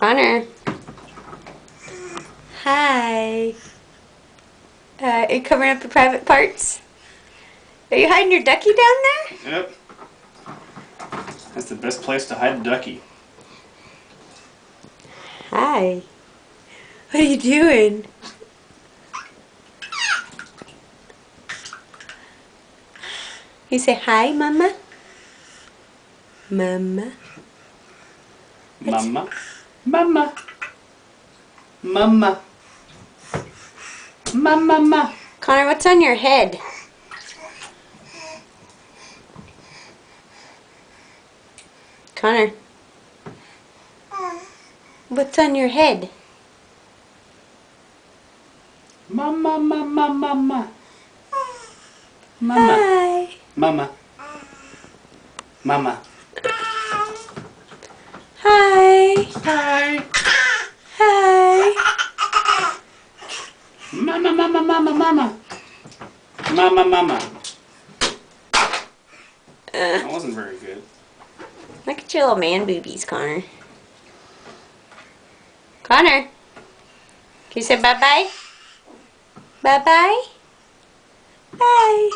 Connor. Hi. Are you covering up your private parts? Are you hiding your ducky down there? Yep. That's the best place to hide a ducky. Hi. What are you doing? You say hi, Mama? Mama? Mama. Mama. Mama. Mama. Connor, what's on your head? Connor. What's on your head? Mama. Mama. Mama. Mama. Hi. Mama. Mama. Hi. Hi. Hi. Mama. Mama. Mama. Mama. Mama. Mama. That wasn't very good. Look at your little man boobies, Connor. Connor. Can you say bye-bye? Bye-bye? Bye.